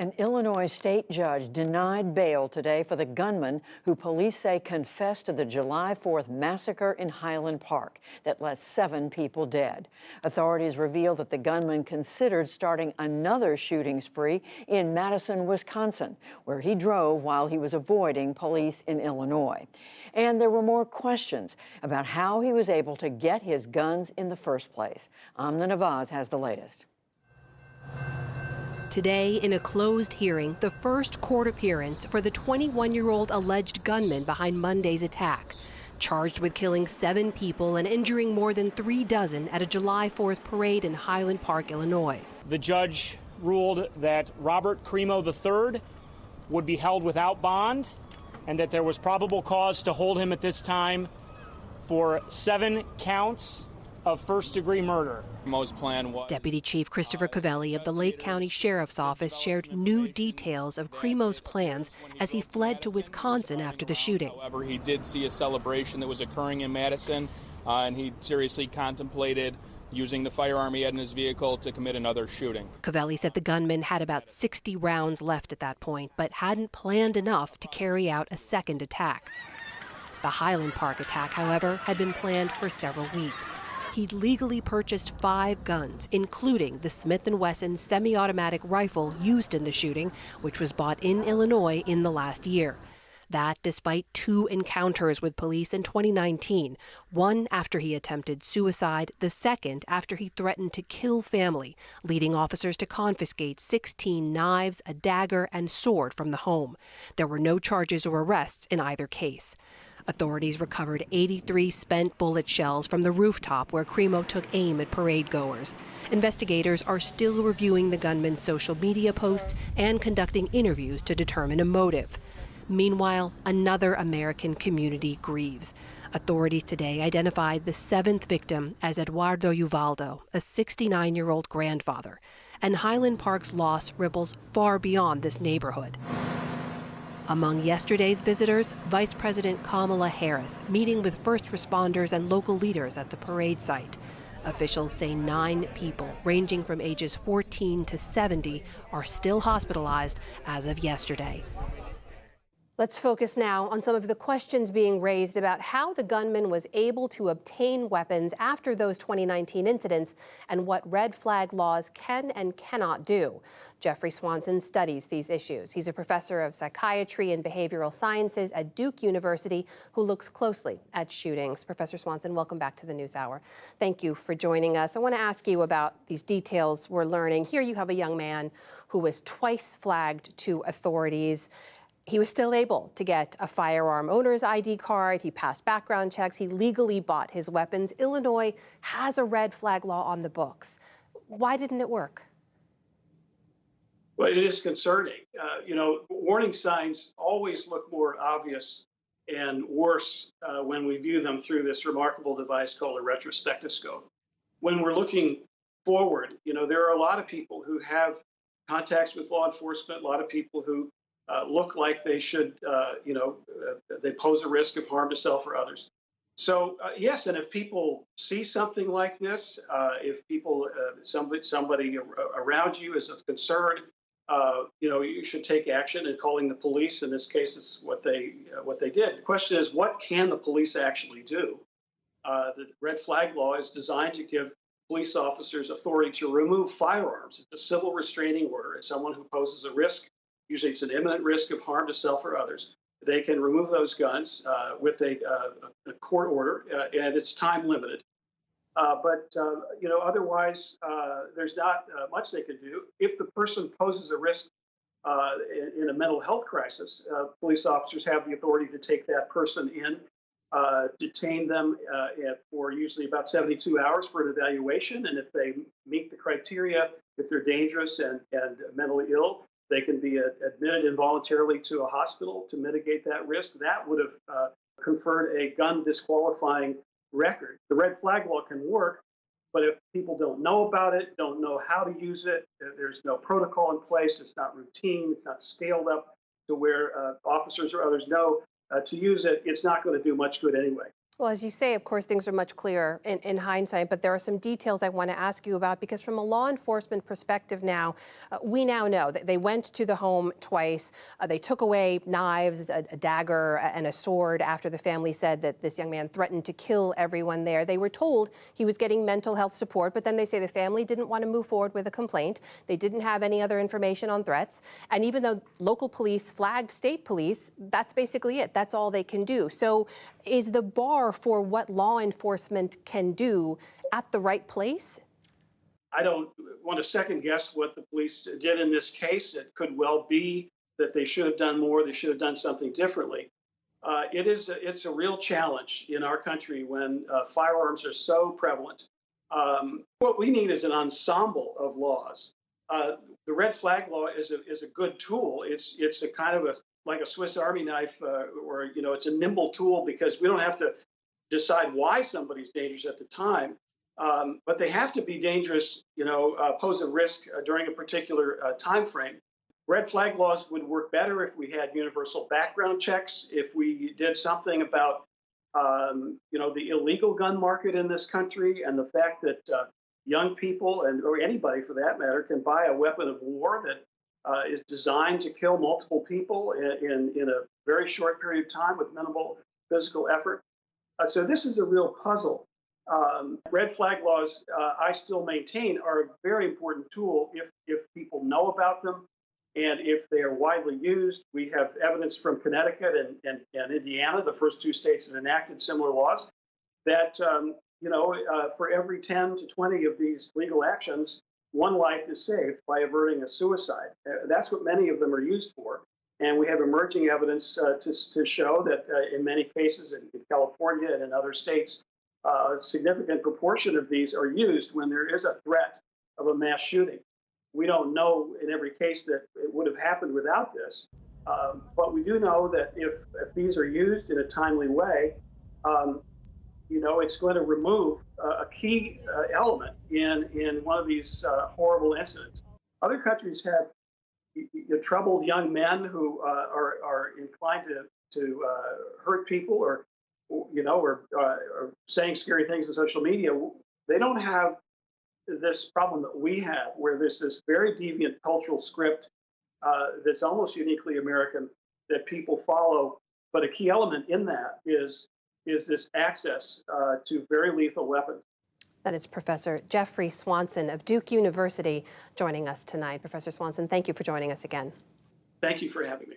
An Illinois state judge denied bail today for the gunman who police say confessed to the July 4th massacre in Highland Park that left 7 people dead. Authorities revealed that the gunman considered starting another shooting spree in Madison, Wisconsin, where he drove while he was avoiding police in Illinois. And there were more questions about how he was able to get his guns in the first place. Amna Nawaz has the latest. Today, in a closed hearing, the first court appearance for the 21-year-old alleged gunman behind Monday's attack, charged with killing 7 people and injuring more than 3 dozen at a July 4th parade in Highland Park, Illinois. The judge ruled that Robert Crimo III would be held without bond and that there was probable cause to hold him at this time for 7 counts of first-degree murder. Deputy Chief Christopher Covelli of the Lake County Sheriff's Office shared new details of Crimo's plans as he fled to Wisconsin after the shooting. However, he did see a celebration that was occurring in Madison, and he seriously contemplated using the firearm he had in his vehicle to commit another shooting. Covelli said the gunman had about 60 rounds left at that point, but hadn't planned enough to carry out a second attack. The Highland Park attack, however, had been planned for several weeks. He'd legally purchased 5 guns, including the Smith & Wesson semi-automatic rifle used in the shooting, which was bought in Illinois in the last year. That despite 2 encounters with police in 2019, one after he attempted suicide, the second after he threatened to kill family, leading officers to confiscate 16 knives, a dagger, and sword from the home. There were no charges or arrests in either case. Authorities recovered 83 spent bullet shells from the rooftop where Crimo took aim at parade goers. Investigators are still reviewing the gunman's social media posts and conducting interviews to determine a motive. Meanwhile, another American community grieves. Authorities today identified the 7th victim as Eduardo Uvaldo, a 69-year-old grandfather. And Highland Park's loss ripples far beyond this neighborhood. Among yesterday's visitors, Vice President Kamala Harris meeting with first responders and local leaders at the parade site. Officials say 9 people, ranging from ages 14 to 70, are still hospitalized as of yesterday. Let's focus now on some of the questions being raised about how the gunman was able to obtain weapons after those 2019 incidents and what red flag laws can and cannot do. Jeffrey Swanson studies these issues. He's a professor of psychiatry and behavioral sciences at Duke University who looks closely at shootings. Professor Swanson, welcome back to the NewsHour. Thank you for joining us. I want to ask you about these details we're learning. Here you have a young man who was twice flagged to authorities. He was still able to get a firearm owner's ID card. He passed background checks. He legally bought his weapons. Illinois has a red flag law on the books. Why didn't it work? Well, it is concerning. Warning signs always look more obvious and worse when we view them through this remarkable device called a retrospectoscope. When we're looking forward, there are a lot of people who have contacts with law enforcement, a lot of people who look like they should, they pose a risk of harm to self or others. So yes, and if people see something like this, if people, somebody around you is of concern, you should take action. And calling the police in this case is what they did. The question is, what can the police actually do? The red flag law is designed to give police officers authority to remove firearms. It's a civil restraining order. It's someone who poses a risk. Usually it's an imminent risk of harm to self or others. They can remove those guns with a court order, and it's time limited. Otherwise, there's not much they can do. If the person poses a risk in a mental health crisis, police officers have the authority to take that person in, detain them for usually about 72 hours for an evaluation. And if they meet the criteria, if they're dangerous and mentally ill, they can be admitted involuntarily to a hospital to mitigate that risk. That would have conferred a gun disqualifying record. The red flag law can work, but if people don't know about it, don't know how to use it, there's no protocol in place, it's not routine, it's not scaled up to where officers or others know to use it, it's not going to do much good anyway. Well, as you say, of course, things are much clearer in hindsight, but there are some details I want to ask you about because from a law enforcement perspective now, we now know that they went to the home twice. They took away knives, a dagger, and a sword after the family said that this young man threatened to kill everyone there. They were told he was getting mental health support, but then they say the family didn't want to move forward with a complaint. They didn't have any other information on threats. And even though local police flagged state police, that's basically it. That's all they can do. So is the bar for what law enforcement can do at the right place? I don't want to second guess what the police did in this case. It could well be that they should have done more. They should have done something differently. It's a real challenge in our country when firearms are so prevalent. What we need is an ensemble of laws. The red flag law is a good tool. It's a kind of like a Swiss Army knife, or it's a nimble tool because we don't have to decide why somebody's dangerous at the time, but they have to be dangerous, pose a risk during a particular time frame. Red flag laws would work better if we had universal background checks, if we did something about, the illegal gun market in this country and the fact that young people or anybody for that matter can buy a weapon of war that is designed to kill multiple people in a very short period of time with minimal physical effort. So this is a real puzzle. Red flag laws, I still maintain, are a very important tool if people know about them and if they are widely used. We have evidence from Connecticut and Indiana, the first two states that enacted similar laws, that for every 10 to 20 of these legal actions, one life is saved by averting a suicide. That's what many of them are used for. And we have emerging evidence to show that in many cases in California and in other states, a significant proportion of these are used when there is a threat of a mass shooting. We don't know in every case that it would have happened without this, but we do know that if these are used in a timely way, it's going to remove a key element in one of these horrible incidents. Other countries have troubled young men who are inclined to hurt people or saying scary things on social media. They don't have this problem that we have, where there's this very deviant cultural script that's almost uniquely American that people follow. But a key element in that is this access to very lethal weapons. That is Professor Jeffrey Swanson of Duke University joining us tonight. Professor Swanson, thank you for joining us again. Thank you for having me.